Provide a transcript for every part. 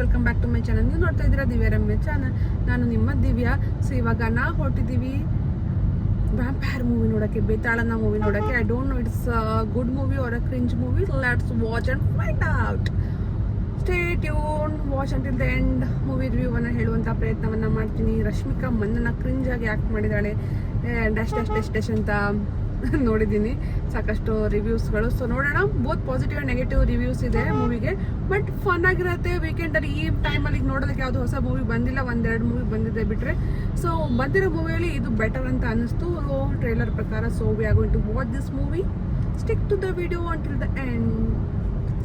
Welcome back to my channel. ನೀವು ನೋಡ್ತಾ ಇದ್ದೀರಾ ದಿವ್ಯ ರಮ್ಯ ಚಾನಲ್. ನಾನು ನಿಮ್ಮ ದಿವ್ಯ. ಸೊ ಇವಾಗ ನಾವು ಹೊರಟಿದ್ದೀವಿ ವ್ಯಾಂಪೈರ್ ಮೂವಿ ನೋಡೋಕ್ಕೆ, ಬೇತಾಳನ ಮೂವಿ ನೋಡೋಕ್ಕೆ. I don't know it's good movie or a cringe movie. Let's watch and find out. Stay tune, watch until the end. Movie ರಿವ್ಯೂವನ್ನು ಹೇಳುವಂಥ ಪ್ರಯತ್ನವನ್ನು ಮಾಡ್ತೀನಿ. ರಶ್ಮಿಕಾ ಮಂದನ ಕ್ರಿಂಜಾಗಿ ಆ್ಯಕ್ಟ್ ಮಾಡಿದ್ದಾಳೆ. ಡ್ಯಾಶ್ ಡ್ಯಾಶ್ ಡ್ಯಾಶ್ ಡ್ಯಾಶ್ ಅಂತ ನೋಡಿದ್ದೀನಿ ಸಾಕಷ್ಟು ರಿವ್ಯೂಸ್ಗಳು. ಸೊ ನೋಡೋಣ, both positive and negative reviews ಇದೆ ಮೂವಿಗೆ. ಬಟ್ ಫನ್ ಆಗಿರುತ್ತೆ. ವೀಕೆಂಡಲ್ಲಿ ಈ ಟೈಮಲ್ಲಿ ನೋಡೋದಕ್ಕೆ ಯಾವುದು ಹೊಸ ಮೂವಿ ಬಂದಿಲ್ಲ, ಒಂದೆರಡು ಮೂವಿ ಬಂದಿದೆ ಬಿಟ್ಟರೆ. ಸೊ ಬಂದಿರೋ ಮೂವಿಯಲ್ಲಿ ಇದು ಬೆಟರ್ ಅಂತ ಅನ್ನಿಸ್ತು ಟ್ರೇಲರ್ ಪ್ರಕಾರ. So we are going to watch this movie. Stick to the video until the end.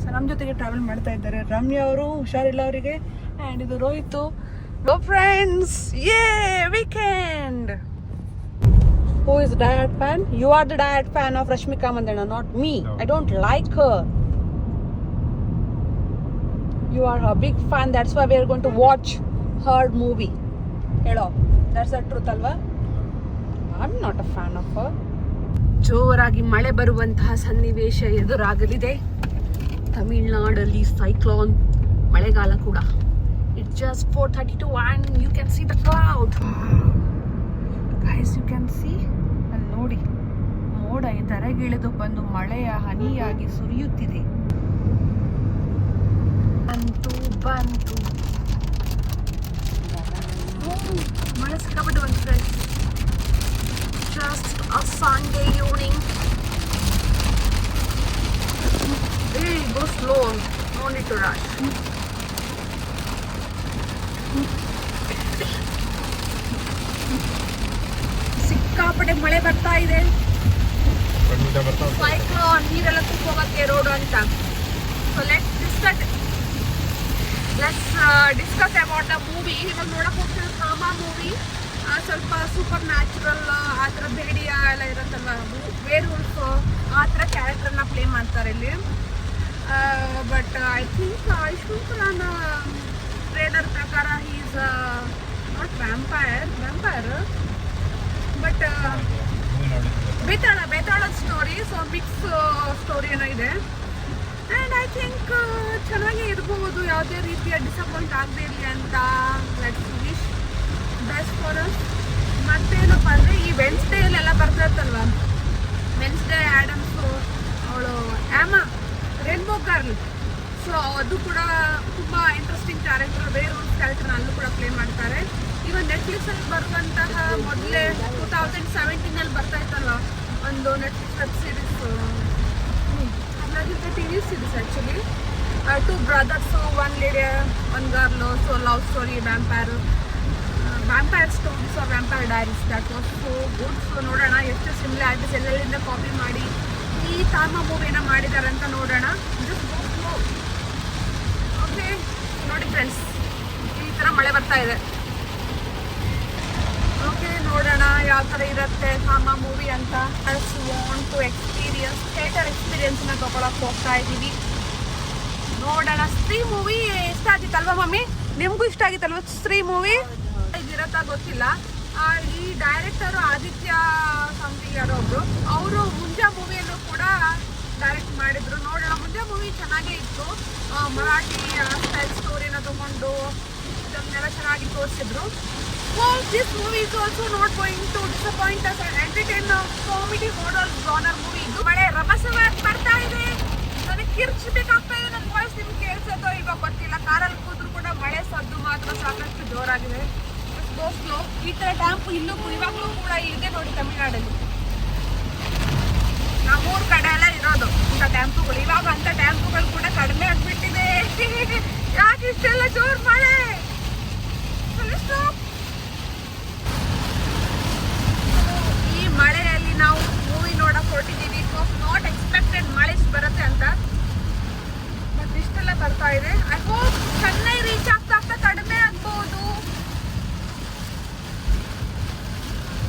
So ನಮ್ಮ ಜೊತೆಗೆ ಟ್ರಾವೆಲ್ ಮಾಡ್ತಾ ಇದ್ದಾರೆ ರಮ್ಯಾ ಅವರು, ಹುಷಾರಿಲ್ಲ ಅವರಿಗೆ. ಆ್ಯಂಡ್ ಇದು ರೋಹಿತ್. ಗೋ ಫ್ರೆಂಡ್ಸ್, ಯೇ weekend. Who is diehard fan? You are the diehard fan of Rashmika Mandanna, not me. No. I don't like her. You are her big fan. That's why we are going to watch her movie. Hello. That's the truth, alva? I'm not a fan of her. ಜೋರಾಗಿ ಮಳೆ ಬರುವಂತಹ ಸನ್ನಿವೇಶ ಎದುರಾಗಲಿದೆ. ತಮಿಳುನಾಡಲ್ಲಿ cyclone, ಮಳೆಗಾಲ ಕೂಡ. It's just 4:32 and you can see the cloud. Guys, you can see, ಅಲ್ಲಿ ನೋಡಿ, ಮೋಡ ಧರೆಗಿಳಿದು ಬಂದು ಮಳೆಯ ಹನಿಯಾಗಿ ಸುರಿಯುತ್ತಿದೆ. ಬಂತು ಮಳೆ ಸಿಕ್ಕಾಪಟ್ಟೆ ಬಂತು friends. Just a Sunday evening. Go slow, no need to rush. ಸಿಕ್ಕಾಪಟ್ಟೆ ಮಳೆ ಬರ್ತಾ ಇದೆ. ಸೈಕ್ಲೋನ್, ನೀರೆಲ್ಲ ಹೋಗತ್ತೆ ರೋಡ್ ಅಂತ. So let's discuss about the movie. ಇವಾಗ ನೋಡಕ್ ಹೋಗ್ತೀವಿ ಡ್ರಾಮಾ ಮೂವಿ. ಸ್ವಲ್ಪ ಸೂಪರ್ ನ್ಯಾಚುರಲ್ ಆ ಥರ ಬೇಡಿಯ ಎಲ್ಲ ಇರುತ್ತಲ್ವ, ವೇರ್ ವುಲ್ಫ್ ಆ ಥರ ಕ್ಯಾರೆಕ್ಟರ್ನ ಪ್ಲೇ ಮಾಡ್ತಾರೆ ಇಲ್ಲಿ. But I think Ayushmann Khurrana trailer ಪ್ರಕಾರ ಈಸ್ ನಾಟ್ ವ್ಯಾಂಪೈರ್ ಬಟ್ ಬೇತಾಳ ಸ್ಟೋರಿ. ಸೊ ಮಿಕ್ಸ್ ಸ್ಟೋರಿ ಏನೋ ಇದೆ. ಆ್ಯಂಡ್ ಐ ಥಿಂಕ್ ಚೆನ್ನಾಗೇ ಇರ್ಬೋದು, ಯಾವುದೇ ರೀತಿಯ ಡಿಸಪಾಯಿಂಟ್ ಆಗದೆ ಇರಲಿ ಅಂತ. Let's wish best for us. ಮತ್ತೇನಪ್ಪ ಅಂದರೆ ಈ ವೆನ್ಸ್ಡೇಲೆಲ್ಲ ಬರ್ತಾ ಇರ್ತಲ್ವ, ವೆನ್ಸ್ಡೇ ಆ್ಯಡಮ್ಸು, ಅವಳು ಆ್ಯಮಾ ರೇನ್ಬೋ ಗರ್ಲ್. ಸೊ ಅದು ಕೂಡ ತುಂಬ ಇಂಟ್ರೆಸ್ಟಿಂಗ್ ಕ್ಯಾರೆಕ್ಟರ್, ಬೇರೆ ಒಂದು ಕ್ಯಾರೆಕ್ಟರ್ನ ಅಲ್ಲೂ ಕೂಡ ಪ್ಲೇ ಮಾಡ್ತಾರೆ. ಈಗ ನೆಟ್ಫ್ಲಿಕ್ಸಲ್ಲಿ ಬರುವಂತಹ ಮೊದಲೇ 2017 ಬರ್ತಾ ಇತ್ತಲ್ವ ಒಂದು ನೆಟ್ಫ್ಲಿಕ್ಸ್ ವೆಬ್ ಸೀರೀಸ್, ಅದಕ್ಕಿಂತ TV series actually. 2 brothers, 1 lady 1 girl. So love story, vampire stories or Vampire Diaries. That was so good. So ನೋಡೋಣ ಎಷ್ಟು ಸಿಮಿಲಾರಿಟೀಸ್ ಎಲ್ಲೆಲ್ಲಿಂದ ಕಾಪಿ ಮಾಡಿ ಈ ತಾಮ ಮೂವಿನ ಮಾಡಿದ್ದಾರೆ ಅಂತ ನೋಡೋಣ. Just go slow. ಓಕೆ ನೋಡಿ ಫ್ರೆಂಡ್ಸ್, ಈ ಥರ ಮಳೆ ಬರ್ತಾ ಇದೆ. ಓಕೆ ನೋಡೋಣ ಯಾವ ಥರ ಇರುತ್ತೆ ಸಾಮ ಮೂವಿ ಅಂತ. I's want to experience, theatre ಎಕ್ಸ್ಪೀರಿಯನ್ಸ್ನ ತೊಗೊಳಕ್ಕೆ ಹೋಗ್ತಾ ಇದ್ದೀವಿ. ನೋಡೋಣ. ಸ್ತ್ರೀ ಮೂವಿ ಇಷ್ಟ ಆಗಿತ್ತಲ್ವ ಮಮ್ಮಿ? ನಿಮಗೂ ಇಷ್ಟ ಆಗಿತ್ತಲ್ವ ಸ್ತ್ರೀ ಮೂವಿ? ಇದಿರತ್ತಾ ಗೊತ್ತಿಲ್ಲ. ಈ ಡೈರೆಕ್ಟರು ಆದಿತ್ಯ ಸಂಥಿಂಗ್ ಯಾರೋ ಒಬ್ರು, ಅವರು ಮುಂಜಾ ಮೂವಿಯನ್ನು ಕೂಡ ಡೈರೆಕ್ಟ್ ಮಾಡಿದ್ರು. ನೋಡೋಣ. ಮುಂಜಾ ಮೂವಿ ಚೆನ್ನಾಗೇ ಇತ್ತು. ಮರಾಠಿ ಸ್ಟೈಲ್ ಸ್ಟೋರಿನ ತಗೊಂಡು ಇದನ್ನೆಲ್ಲ ಚೆನ್ನಾಗಿ ತೋರಿಸಿದ್ರು. This movie is also not going to disappoint us and entertain a comedy horror genre movie. ಇದು ಮಳೆ ರಭಸವಾಗಿ ಬರ್ತಾ ಇದೆ. ನನಗೆ ಕಿರ್ಚಬೇಕಾಗ್ತಾ ಇದೆ. ನನ್ನ ವಾಯ್ಸ್ ನಿಮ್ಗೆ ಕೇಳಿಸೋದೋ ಇವಾಗ ಗೊತ್ತಿಲ್ಲ. ಕಾರಲ್ಲಿ ಕೂತ್ರು ಕೂಡ ಮಳೆ ಸದ್ದು ಮಾತ್ರ ಸಾಕಷ್ಟು ಜೋರಾಗಿದೆ. ಗೋ ಸ್ಲೋ. ಈ ಥರ ಟ್ಯಾಂಪು ಇಲ್ಲೂ ಇವಾಗಲೂ ಕೂಡ ಇದೆ ನೋಡಿ ತಮಿಳ್ನಾಡಲ್ಲಿ. ನಮ್ಮೂರ ಕಡೆ ಎಲ್ಲ ಇರೋದು ಇಂಥ ಟ್ಯಾಂಪುಗಳು. ಇವಾಗ ಅಂಥ ಟ್ಯಾಂಪುಗಳು ಕೂಡ ಕಡಿಮೆ ಆಗಿಬಿಟ್ಟಿದೆ. ಯಾಕೆ ಇಷ್ಟೆಲ್ಲ ಜೋರು ಮಳೆ? ಮಳೆಯಲ್ಲಿ ನಾವು ಮೂವಿ ನೋಡಕ್ ಹೊರಟಿದ್ದೀವಿ. ನಾಟ್ ಎಕ್ಸ್ಪೆಕ್ಟೆಡ್ ಮಳೆ ಬರುತ್ತೆ ಅಂತ, ಬಟ್ ಇಷ್ಟೆಲ್ಲ ಬರ್ತಾ ಇದೆ. ಐ ಹೋಪ್ ಚೆನ್ನೈ ರೀಚ್ ಆಗ್ತಾ ಕಡಿಮೆ ಆಗ್ಬೋದು.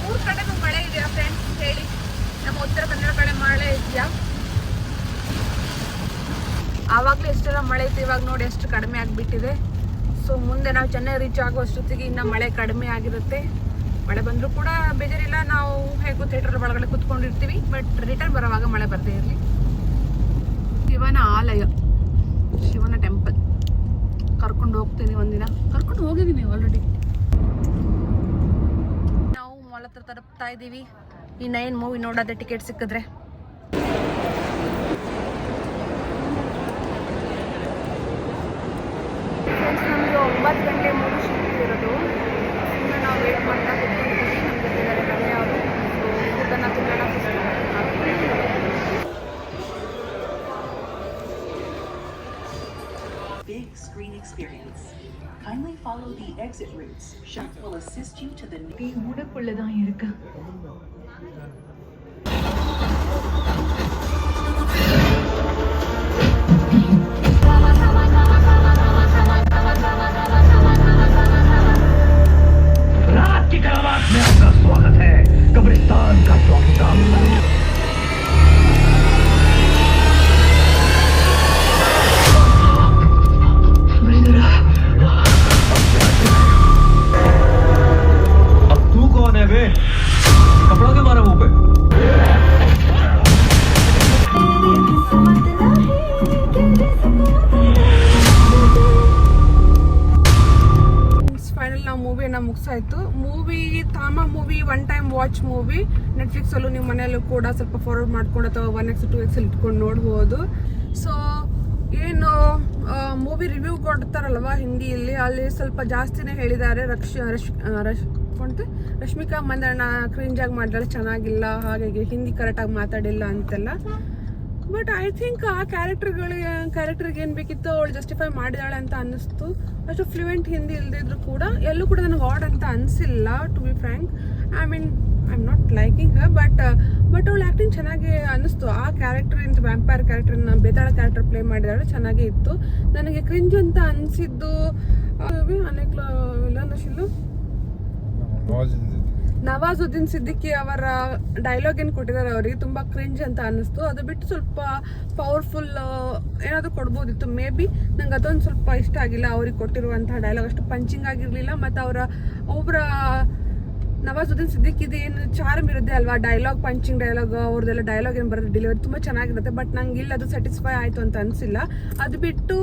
ಊರ್ ಕಡೆನೂ ಮಳೆ ಇದೆಯಾ ಫ್ರೆಂಡ್ಸ್ ಹೇಳಿ? ನಮ್ಮ ಉತ್ತರ ಕನ್ನಡ ಕಡೆ ಮಳೆ ಇದೆಯಾ? ಆವಾಗಲೇ ಎಷ್ಟೆಲ್ಲ ಮಳೆ ಇತ್ತು, ಇವಾಗ ನೋಡಿ ಎಷ್ಟು ಕಡಿಮೆ ಆಗಿಬಿಟ್ಟಿದೆ. ಸೊ ಮುಂದೆ ನಾವು ಚೆನ್ನೈ ರೀಚ್ ಆಗೋ ಅಷ್ಟೊತ್ತಿಗೆ ಇನ್ನು ಮಳೆ ಕಡಿಮೆ ಆಗಿರುತ್ತೆ. ಮಳೆ ಬಂದರೂ ಕೂಡ ಬೇಜಾರಿಲ್ಲ, ನಾವು ಹೇಗೂ ಥಿಯೇಟರ್ ಒಳಗಡೆ ಕೂತ್ಕೊಂಡಿರ್ತೀವಿ. ಬಟ್ ರಿಟರ್ನ್ ಬರೋವಾಗ ಮಳೆ ಬರ್ತೇ ಇರಲಿ. ಶಿವನ ಆಲಯ, ಶಿವನ ಟೆಂಪಲ್. ಕರ್ಕೊಂಡು ಹೋಗ್ತೀನಿ ಒಂದಿನ. ಕರ್ಕೊಂಡು ಹೋಗಿದ್ದೀನಿ ಆಲ್ರೆಡಿ. ನಾವು ಮಾಲ್ ಹತ್ರ ತಲುಪ್ತಾ ಇದ್ದೀವಿ. ಇನ್ನೇನು ಮೂವಿ ನೋಡೋದೇ ಟಿಕೆಟ್ ಸಿಕ್ಕಿದ್ರೆ. ನಮಗೆ 9 ಗಂಟೆ ಮೂವಿ ಸಿಕ್ಕಿರೋದು. ಇನ್ನು ನಾವು ವೇಟ್ ಮಾಡ್ತಾ ಕೂತ್ಕೊಂಡಿದ್ದೀವಿ. ನಮ್ಮ ಜೊತೆ ರಮ್ಯ ಅವರು. ಸೊ ಊಟನ ತಿನ್ನೋಣ. Big screen experience. Kindly follow the exit routes. Shop will assist you to the மூடக்குள்ளதான் இருக்கு. रात की करामात में आपका स्वागत है. कब्रिस्तान का चौकीदार. कपड़ा क्यों मारा मुंह पे? ಫೈನಲ್ ನಾವು ಮೂವಿನ ಮುಗಿಸಾಯ್ತು. ಮೂವಿ ತಾಮ movie 1 time watch movie. Netflix ಅಲ್ಲೂ ನಿಮ್ಮ ಮನೆಯಲ್ಲೂ ಕೂಡ ಸ್ವಲ್ಪ ಫಾರ್ವರ್ಡ್ ಮಾಡ್ಕೊಂಡು ಅಥವಾ 1x 2x ಇಟ್ಕೊಂಡು ನೋಡ್ಬೋದು. ಸೊ ಏನು ಮೂವಿ ರಿವ್ಯೂ ಕೊಡ್ತಾರಲ್ವ ಹಿಂದಿಯಲ್ಲಿ, ಅಲ್ಲಿ ಸ್ವಲ್ಪ ಜಾಸ್ತಿನೇ ಹೇಳಿದ್ದಾರೆ. ರಶ್ಮಿಕಾ ಮಂದಣ್ಣ ಕ್ರಿಂಜಾಗಿ ಮಾಡಿದ್ರೆ ಚೆನ್ನಾಗಿಲ್ಲ, ಹಾಗಾಗಿ ಹಿಂದಿ ಕರೆಕ್ಟಾಗಿ ಮಾತಾಡಿಲ್ಲ ಅಂತೆಲ್ಲ. ಬಟ್ ಐ ಥಿಂಕ್ ಆ ಕ್ಯಾರೆಕ್ಟರ್ಗೆ ಏನು ಬೇಕಿತ್ತು ಅವಳು ಜಸ್ಟಿಫೈ ಮಾಡಿದಾಳೆ ಅಂತ ಅನ್ನಿಸ್ತು. ಅಷ್ಟು ಫ್ಲೂಯೆಂಟ್ ಹಿಂದಿ ಇಲ್ದಿದ್ರು ಕೂಡ ಎಲ್ಲೂ ಕೂಡ ನನಗೆ ಆಡ್ ಅಂತ ಅನಿಸಿಲ್ಲ, to be frank. I mean I am not liking her, but ಅವಳು ಆ್ಯಕ್ಟಿಂಗ್ ಚೆನ್ನಾಗಿ ಅನ್ನಿಸ್ತು. ಆ ಕ್ಯಾರೆಕ್ಟರ್ ಇಂತ ವ್ಯಾಂಪೈರ್ ಕ್ಯಾರೆಕ್ಟರ್ನ ಬೇತಾಳ ಕ್ಯಾರೆಕ್ಟರ್ ಪ್ಲೇ ಮಾಡಿದಾಳೆ, ಚೆನ್ನಾಗೇ ಇತ್ತು. ನನಗೆ ಕ್ರಿಂಜ್ ಅಂತ ಅನಿಸಿದ್ದು ಅನೇಕ ವಿಲನಶಿಲು ನವಾಜುದ್ದೀನ್ ಸಿದ್ದಿಕಿ ಅವರ ಡೈಲಾಗ್ ಏನು ಕೊಟ್ಟಿದ್ದಾರೆ ಅವರಿಗೆ ತುಂಬಾ ಕ್ರಿಂಜ್ ಅಂತ ಅನ್ನಿಸ್ತು. ಅದು ಬಿಟ್ಟು ಸ್ವಲ್ಪ ಪವರ್ಫುಲ್ ಏನಾದರೂ ಕೊಡ್ಬೋದಿತ್ತು ಮೇ ಬಿ. ನಂಗೆ ಅದೊಂದು ಸ್ವಲ್ಪ ಇಷ್ಟ ಆಗಿಲ್ಲ. ಅವ್ರಿಗೆ ಕೊಟ್ಟಿರುವಂತಹ ಡೈಲಾಗ್ ಅಷ್ಟು ಪಂಚಿಂಗ್ ಆಗಿರಲಿಲ್ಲ. ಮತ್ತು ಒಬ್ಬರ ನವಾಜುದ್ದೀನ್ ಸಿದ್ದಿಕಿದು ಏನು ಚಾರ್ಮ್ ಇರುತ್ತೆ ಅಲ್ವಾ, ಡೈಲಾಗ್ ಪಂಚಿಂಗ್ ಡೈಲಾಗ್ ಅವ್ರದ್ದೆಲ್ಲ ಡೈಲಾಗ್ ಏನು ಬರುತ್ತೆ ಡೆಲಿವರಿ ತುಂಬ ಚೆನ್ನಾಗಿರುತ್ತೆ. ಬಟ್ ನಂಗೆ ಇಲ್ಲ ಅದು ಸ್ಯಾಟಿಸ್ಫೈ ಆಯಿತು ಅಂತ ಅನಿಸಿಲ್ಲ. ಅದು ಬಿಟ್ಟು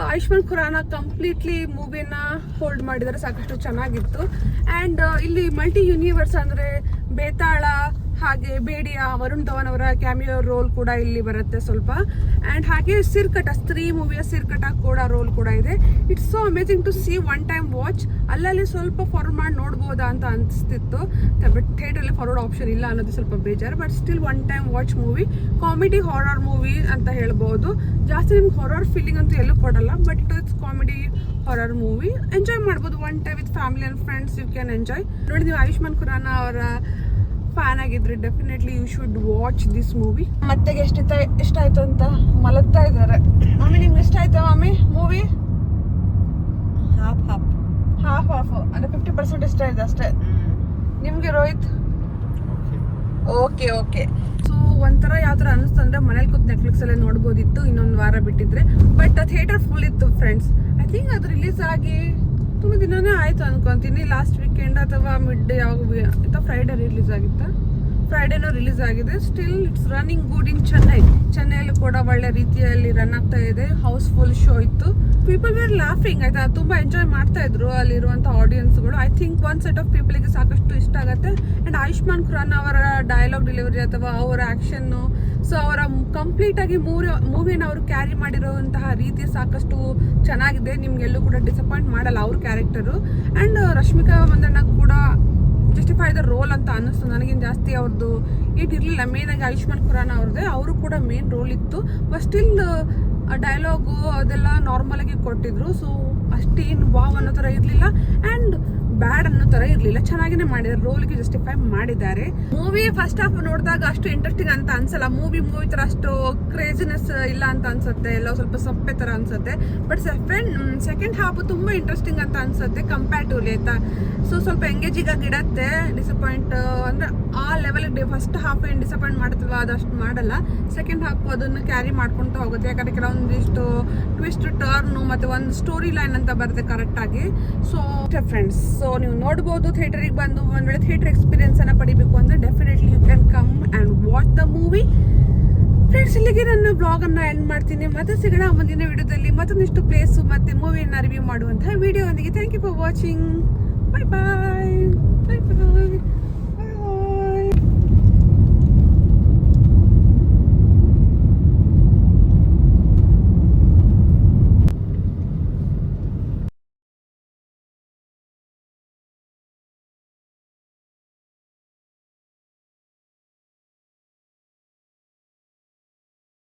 ಆಯುಷ್ಮಾನ್ ಖುರಾನ ಕಂಪ್ಲೀಟ್ಲಿ ಮೂವಿನ ಹೋಲ್ಡ್ ಮಾಡಿದರೆ ಸಾಕಷ್ಟು ಚೆನ್ನಾಗಿತ್ತು. ಆ್ಯಂಡ್ ಇಲ್ಲಿ ಮಲ್ಟಿ ಯೂನಿವರ್ಸ್ ಅಂದರೆ ಬೇತಾಳ ಹಾಗೆ ಬೇಡಿಯಾ ವರುಣ್ ಧವನ್ ಅವರ ಕ್ಯಾಮಿಯೋ ರೋಲ್ ಕೂಡ ಇಲ್ಲಿ ಬರುತ್ತೆ ಸ್ವಲ್ಪ. ಆ್ಯಂಡ್ ಹಾಗೆ ಸಿರ್ಕಟ ಸ್ತ್ರೀ ಮೂವಿಯ ಸಿರ್ಕಟ ಕೂಡ ರೋಲ್ ಕೂಡ ಇದೆ. It's so amazing to see 1 time watch. ಅಲ್ಲಲ್ಲಿ ಸ್ವಲ್ಪ ಫಾರ್ವರ್ಡ್ ಮಾಡಿ ನೋಡ್ಬೋದಾ ಅಂತ ಅನಿಸ್ತಿತ್ತು. ಬಟ್ ಥಿಯೇಟ್ರಲ್ಲಿ ಫಾರ್ವರ್ಡ್ ಆಪ್ಷನ್ ಇಲ್ಲ ಅನ್ನೋದು ಸ್ವಲ್ಪ ಬೇಜಾರು. But still 1 time watch movie. Comedy horror movie ಅಂತ ಹೇಳ್ಬೋದು. ಜಾಸ್ತಿ ನಿಮ್ಗೆ ಹಾರರ್ ಫೀಲಿಂಗ್ ಅಂತೂ ಎಲ್ಲೂ ಕೊಡಲ್ಲ, but it's comedy horror movie. Enjoy ಮಾಡ್ಬೋದು 1 time with family and friends. You can enjoy. ನೋಡಿ, ನೀವು ಆಯುಷ್ಮಾನ್ ಖುರಾನ ಅವರ ಫ್ಯಾನ್ ಆಗಿದ್ರೆ definitely you should watch this movie. ಮತ್ತೆಗೆ ಇಷ್ಟ ಆಯ್ತು ಅಂತ ಮಲಗ್ತಾ ಇದ್ದಾರೆ. ಮಮ್ಮಿ ನಿಮ್ಗೆ ಇಷ್ಟ ಆಯ್ತಾ ಮಮ್ಮಿ ಮೂವಿ? ಹಾಫ್ ಅಂದ್ರೆ 50% ಇಷ್ಟ ಆಯ್ತು ಅಷ್ಟೇ. ನಿಮ್ಗೆ ರೋಹಿತ್? ಓಕೆ. ಸೊ ಒಂಥರ ಯಾವ ಥರ ಅನ್ನಿಸ್ತು ಅಂದರೆ ಮನೇಲಿ ಕೂತ್ ನೆಟ್ಫ್ಲಿಕ್ಸ್ ಅಲ್ಲೇ ನೋಡ್ಬೋದಿತ್ತು ಇನ್ನೊಂದು ವಾರ ಬಿಟ್ಟಿದ್ರೆ. ಬಟ್ ಥಿಯೇಟರ್ ಫುಲ್ ಇತ್ತು ಫ್ರೆಂಡ್ಸ್. ಐ ಥಿಂಕ್ ಅದು ರಿಲೀಸ್ ಆಗಿ ತುಂಬ ದಿನನೇ ಆಯಿತು ಅನ್ಕೊತೀನಿ. ಲಾಸ್ಟ್ ವೀಕೆಂಡ್ ಅಥವಾ ಮಿಡ್ ಯಾವಾಗ ಅಥವಾ ಫ್ರೈಡೇ ರಿಲೀಸ್ ಆಗಿತ್ತಾ? ಫ್ರೈಡೇನೂ ರಿಲೀಸ್ ಆಗಿದೆ. Still it's running good in ಚೆನ್ನೈಯಲ್ಲಿ ಕೂಡ ಒಳ್ಳೆ ರೀತಿಯಲ್ಲಿ ರನ್ ಆಗ್ತಾ ಇದೆ. ಹೌಸ್ಫುಲ್ ಶೋ ಇತ್ತು. ಪೀಪಲ್ ವೇರ್ ಲಾಫಿಂಗ್ ಆಯ್ತಾ, ತುಂಬ ಎಂಜಾಯ್ ಮಾಡ್ತಾ ಇದ್ರು ಅಲ್ಲಿರುವಂಥ ಆಡಿಯನ್ಸ್ಗಳು. I think one set of ಪೀಪಲ್ಗೆ ಸಾಕಷ್ಟು ಇಷ್ಟ ಆಗುತ್ತೆ. ಆ್ಯಂಡ್ ಆಯುಷ್ಮಾನ್ ಖುರಾನ ಅವರ ಡೈಲಾಗ್ ಡೆಲಿವರಿ ಅಥವಾ ಅವರ ಆ್ಯಕ್ಷನ್ನು, ಸೊ ಅವರ ಕಂಪ್ಲೀಟ್ ಆಗಿ ಮೂವಿನ ಅವರು ಕ್ಯಾರಿ ಮಾಡಿರುವಂತಹ ರೀತಿ ಸಾಕಷ್ಟು ಚೆನ್ನಾಗಿದೆ. ನಿಮ್ಗೆಲ್ಲೂ ಕೂಡ ಡಿಸಪಾಯಿಂಟ್ ಮಾಡಲ್ಲ ಅವ್ರ ಕ್ಯಾರೆಕ್ಟರು. ಆ್ಯಂಡ್ ರಶ್ಮಿಕಾ ಮಂದಣ್ಣ ಕೂಡ ಜಸ್ಟಿಫೈ ದ ರೋಲ್ ಅಂತ ಅನ್ನಿಸ್ತು ನನಗೇನು ಜಾಸ್ತಿ ಅವ್ರದ್ದು ಇರಲಿಲ್ಲ. ಮೇನಾಗಿ ಆಯುಷ್ಮಾನ್ ಖುರಾನ ಅವ್ರದ್ದೇ, ಅವರು ಕೂಡ ಮೇನ್ ರೋಲ್ ಇತ್ತು. ಬಟ್ ಸ್ಟಿಲ್ ಡೈಲಾಗು ಅದೆಲ್ಲ ನಾರ್ಮಲ್ ಆಗಿ ಕೊಟ್ಟಿದ್ರು. ಸೊ ಅಷ್ಟೇನು ವಾವ್ ಅನ್ನೋ ಥರ ಇರಲಿಲ್ಲ ಆ್ಯಂಡ್ ಬ್ಯಾಡ್ ಅನ್ನೋ ಥರ ಇರಲಿಲ್ಲ. ಚೆನ್ನಾಗಿನೇ ಮಾಡಿದ್ದಾರೆ, ರೋಲ್ಗೆ ಜಸ್ಟಿಫೈ ಮಾಡಿದ್ದಾರೆ. ಮೂವಿ ಫಸ್ಟ್ ಹಾಫ್ ನೋಡಿದಾಗ ಅಷ್ಟು ಇಂಟ್ರೆಸ್ಟಿಂಗ್ ಅಂತ ಅನ್ಸಲ್ಲ. ಮೂವಿ ಥರ ಅಷ್ಟು ಕ್ರೇಜಿನೆಸ್ ಇಲ್ಲ ಅಂತ ಅನ್ಸುತ್ತೆ, ಎಲ್ಲ ಸ್ವಲ್ಪ ಸಪ್ಪೆ ಥರ ಅನ್ಸುತ್ತೆ. ಬಟ್ ಸೆಕೆಂಡ್ ಹಾಫ್ ತುಂಬ ಇಂಟ್ರೆಸ್ಟಿಂಗ್ ಅಂತ ಅನ್ಸುತ್ತೆ ಕಂಪ್ಯಾರಿಟಿವ್ಲಿ ಆಯ್ತಾ. ಸೊ ಸ್ವಲ್ಪ ಎಂಗೇಜಿಂಗ್ ಆಗಿ ಇಡತ್ತೆ. ಡಿಸಪಾಯಿಂಟ್ ಅಂದರೆ ಆ ಲೆವೆಲ್ಗೆ ಫಸ್ಟ್ ಹಾಫ್ ಏನು ಡಿಸಪಾಯಿಂಟ್ ಮಾಡುತ್ತಲ್ವ ಅದಷ್ಟು ಮಾಡಲ್ಲ. ಸೆಕೆಂಡ್ ಹಾಫ್ ಅದನ್ನು ಕ್ಯಾರಿ ಮಾಡ್ಕೊಳ್ತಾ ಹೋಗುತ್ತೆ. ಯಾಕಂದರೆ ಕೆಲವೊಂದಿಷ್ಟು ಟ್ವಿಸ್ಟ್ ಟರ್ನು ಮತ್ತು ಒಂದು ಸ್ಟೋರಿ ಲೈನ್ ಅಂತ ಬರುತ್ತೆ ಕರೆಕ್ಟಾಗಿ. ಸೊ ಫ್ರೆಂಡ್ಸ್, ಸೊ ನೀವು ನೋಡ್ಬೋದು ಥಿಯೇಟರಿಗೆ ಬಂದು ಒಂದು ವೇಳೆ ಥಿಯೇಟರ್ ಎಕ್ಸ್ಪೀರಿಯನ್ಸನ್ನು ಪಡಿಬೇಕು ಅಂದರೆ definitely you can come and watch the movie. Friends, ಇಲ್ಲಿಗೆ ನನ್ನ ಬ್ಲಾಗ್ ಅನ್ನ ಎಂಡ್ ಮಾಡ್ತೀನಿ. ಮತ್ತೆ ಸಿಗೋಣ ಮುಂದಿನ ವಿಡಿಯೋದಲ್ಲಿ ಮತ್ತೊಂದಿಷ್ಟು ಪ್ಲೇಸು ಮತ್ತೆ ಮೂವಿಯನ್ನ ರಿವ್ಯೂ ಮಾಡುವಂತಹ ವಿಡಿಯೋ ಒಂದಿಗೆ. Thank you for watching. Bye bye.